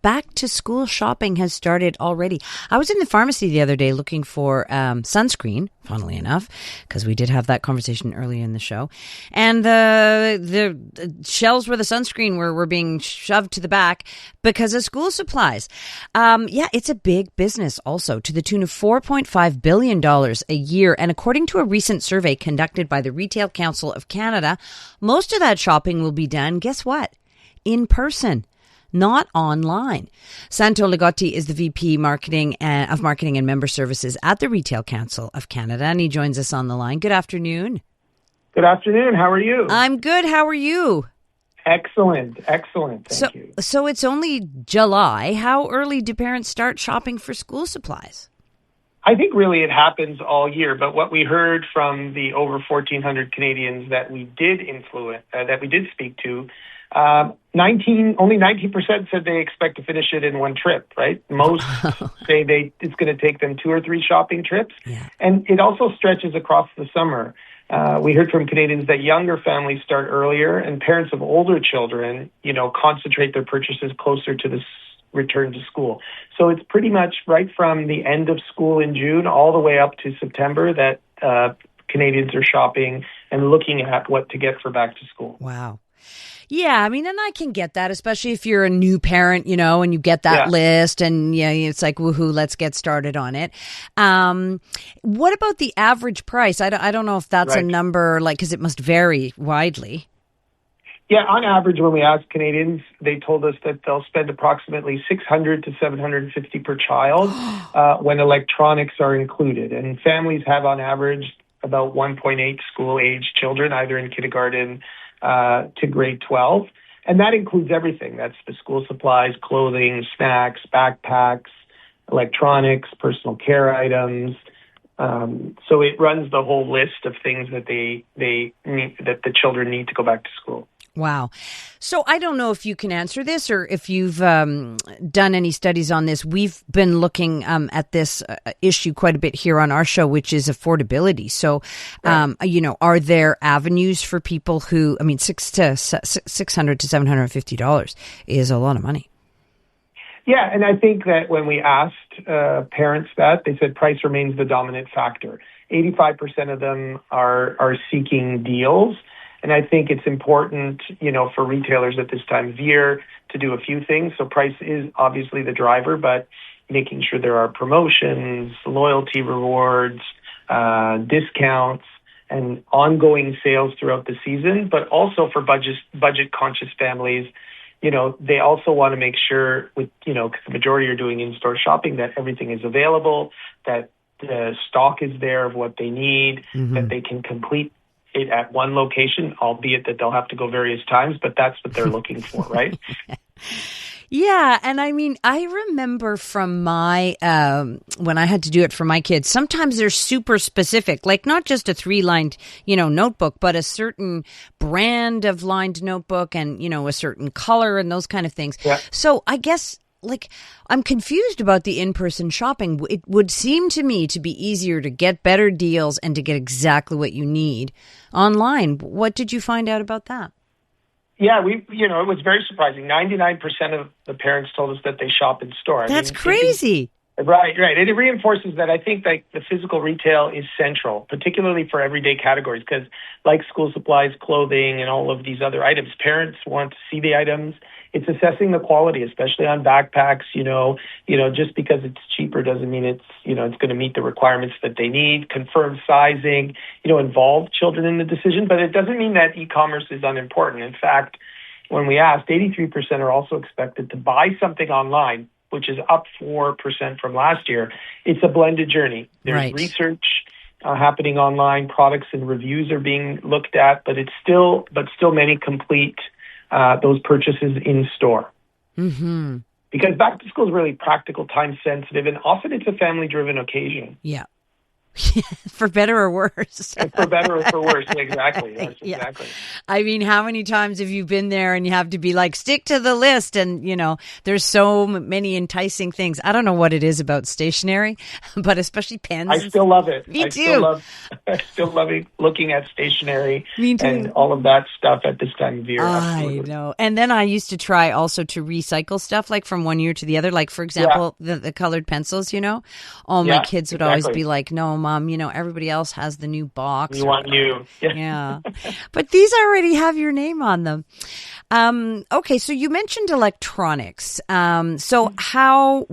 Back to school shopping has started already. I was in the pharmacy the other day looking for sunscreen, funnily enough, because we did have that conversation earlier in the show. And the shelves where the sunscreen were being shoved to the back because of school supplies. It's a big business also, to the tune of $4.5 billion a year. And according to a recent survey conducted by the Retail Council of Canada, most of that shopping will be done, guess what? In person. Not online. Santo Ligotti is the VP of Marketing and Member Services at the Retail Council of Canada, and he joins us on the line. Good afternoon. Good afternoon. How are you? I'm good. How are you? Excellent. Thank you. So it's only July. How early do parents start shopping for school supplies? I think really it happens all year, but what we heard from the over 1,400 Canadians that we did speak to, only 19% said they expect to finish it in one trip, right? Most say it's going to take them 2 or 3 shopping trips. Yeah. And it also stretches across the summer. We heard from Canadians that younger families start earlier, and parents of older children, concentrate their purchases closer to the return to school. So it's pretty much right from the end of school in June all the way up to September that Canadians are shopping and looking at what to get for back to school. Wow. Yeah, I mean, and I can get that, especially if you're a new parent, and you get that list and it's like, woohoo, let's get started on it. What about the average price? I don't know if that's a number, because it must vary widely. Yeah, on average, when we asked Canadians, they told us that they'll spend approximately $600 to $750 per child when electronics are included. And families have, on average, about 1.8 school-age children, either in kindergarten to grade 12. And that includes everything. That's the school supplies, clothing, snacks, backpacks, electronics, personal care items. So it runs the whole list of things that they need, that the children need to go back to school. Wow. So I don't know if you can answer this or if you've done any studies on this. We've been looking at this issue quite a bit here on our show, which is affordability. So, are there avenues for people who, $600 to $750 is a lot of money. Yeah, and I think that when we asked parents that, they said price remains the dominant factor. 85% of them are seeking deals. And I think it's important, for retailers at this time of year to do a few things. So price is obviously the driver, but making sure there are promotions, loyalty rewards, discounts, and ongoing sales throughout the season. But also for budget-conscious families, they also want to make sure, because the majority are doing in-store shopping, that everything is available, that the stock is there of what they need, that they can complete it at one location, albeit that they'll have to go various times, but that's what they're looking for, right? Yeah, and I remember from my, when I had to do it for my kids, sometimes they're super specific, like not just a 3-lined, notebook, but a certain brand of lined notebook and, a certain color and those kind of things. Yeah. So I guess, I'm confused about the in-person shopping. It would seem to me to be easier to get better deals and to get exactly what you need online. What did you find out about that? Yeah, it was very surprising. 99% of the parents told us that they shop in store. That's crazy. Right. And it reinforces that I think that the physical retail is central, particularly for everyday categories, because like school supplies, clothing, and all of these other items, parents want to see the items. It's assessing the quality, especially on backpacks. Just because it's cheaper doesn't mean it's going to meet the requirements that they need. Confirm sizing, involve children in the decision, but it doesn't mean that e-commerce is unimportant. In fact, when we asked, 83% are also expected to buy something online, which is up 4% from last year. It's a blended journey. There's research happening online, products and reviews are being looked at, but still many complete those purchases in store. Mm-hmm. Because back to school is really practical, time sensitive, and often it's a family driven occasion. Yeah. For better or worse. For better or for worse, exactly. Yes, Yeah. exactly. I mean, how many times have you been there and you have to be like, stick to the list? And, there's so many enticing things. I don't know what it is about stationery, but especially pens. I still love it. Me I too. still love looking at stationery Me too. and all of that stuff at this time of year. I know. And then I used to try also to recycle stuff like from one year to the other. Like, for example, the colored pencils, my kids would always be like, no, Mom, everybody else has the new box. We want you. Yeah. But these already have your name on them. Okay, so you mentioned electronics. So how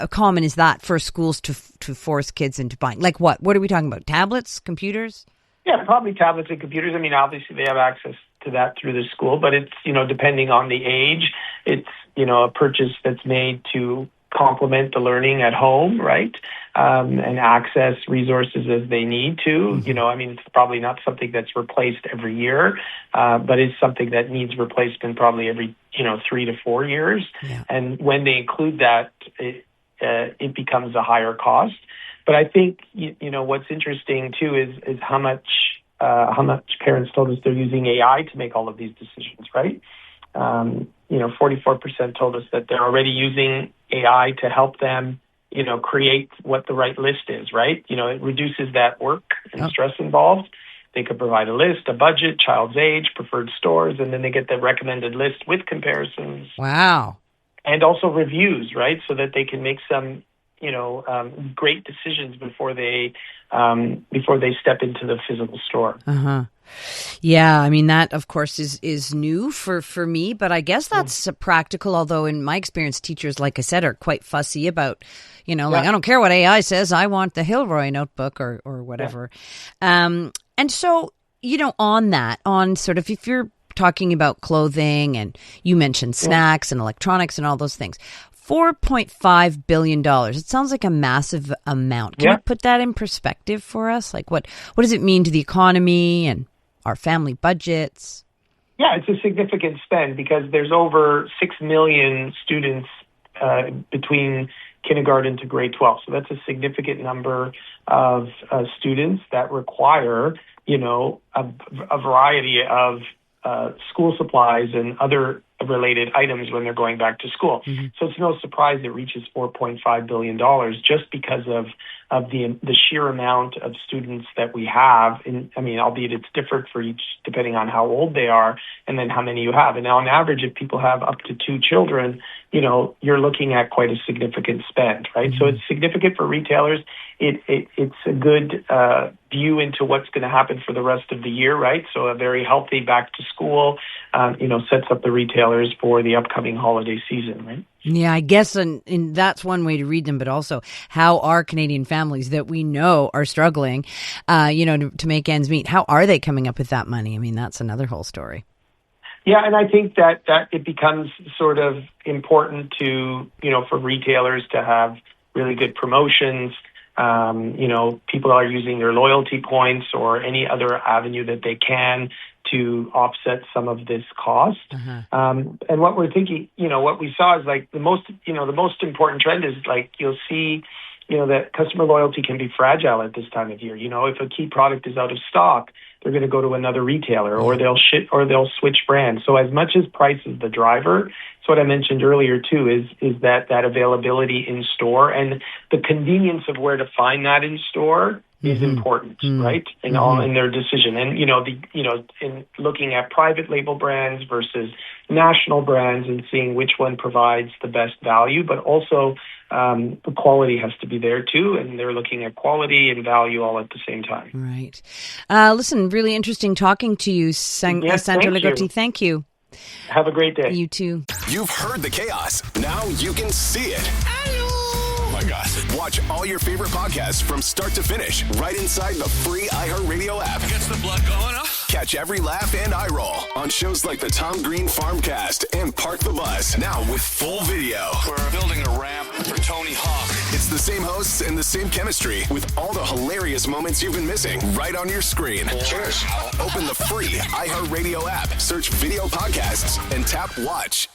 common is that for schools to force kids into buying? Like what? What are we talking about? Tablets, computers? Yeah, probably tablets and computers. I mean, obviously they have access to that through the school, but it's, depending on the age, it's, a purchase that's made to complement the learning at home, right? And access resources as they need to. It's probably not something that's replaced every year, but it's something that needs replacement probably every, 3 to 4 years. Yeah. And when they include that, it becomes a higher cost. But I think, what's interesting too is how much parents told us they're using AI to make all of these decisions, right? 44% told us that they're already using AI to help them, create what the right list is, right? It reduces that work and stress involved. They could provide a list, a budget, child's age, preferred stores, and then they get the recommended list with comparisons. Wow. And also reviews, right? So that they can make some, great decisions before they step into the physical store. Uh-huh. Yeah, I mean, that, of course, is new for me, but I guess that's practical, although in my experience, teachers, like I said, are quite fussy about, like, I don't care what AI says, I want the Hilroy notebook or whatever. Yeah. And so, on sort of, if you're talking about clothing and you mentioned snacks and electronics and all those things, $4.5 billion. It sounds like a massive amount. Can you put that in perspective for us? Like what does it mean to the economy and our family budgets? Yeah, it's a significant spend because there's over 6 million students between kindergarten to grade 12. So that's a significant number of students that require, a variety of school supplies and other related items when they're going back to school. Mm-hmm. So it's no surprise it reaches $4.5 billion just because of the sheer amount of students that we have. Albeit it's different for each depending on how old they are and then how many you have. And now on average, if people have up to 2 children, you're looking at quite a significant spend, right? Mm-hmm. So it's significant for retailers. It's a good view into what's going to happen for the rest of the year, right? So a very healthy back to school, sets up the retailers for the upcoming holiday season, right? Yeah, I guess and that's one way to read them, but also how are Canadian families that we know are struggling, to make ends meet? How are they coming up with that money? I mean, that's another whole story. Yeah, and I think that it becomes sort of important to, for retailers to have really good promotions. People are using their loyalty points or any other avenue that they can to offset some of this cost. Uh-huh. And what we're thinking, what we saw is like the most important trend is like you'll see, that customer loyalty can be fragile at this time of year. If a key product is out of stock, they're going to go to another retailer or they'll switch brands. So as much as price is the driver, it's what I mentioned earlier too, is that availability in store and the convenience of where to find that in store is important, right? In their decision. And, in looking at private label brands versus national brands and seeing which one provides the best value, but also the quality has to be there too. And they're looking at quality and value all at the same time. Right. Listen, really interesting talking to you, Santo Ligotti. Thank you. Have a great day. You too. You've heard the chaos. Now you can see it. Oh my God. Watch all your favorite podcasts from start to finish right inside the free iHeartRadio app. Gets the blood going, huh? Catch every laugh and eye roll on shows like the Tom Green Farmcast and Park the Bus. Now with full video. We're building a ramp for Tony Hawk. It's the same hosts and the same chemistry with all the hilarious moments you've been missing right on your screen. Cheers. Open the free iHeartRadio app, search video podcasts, and tap watch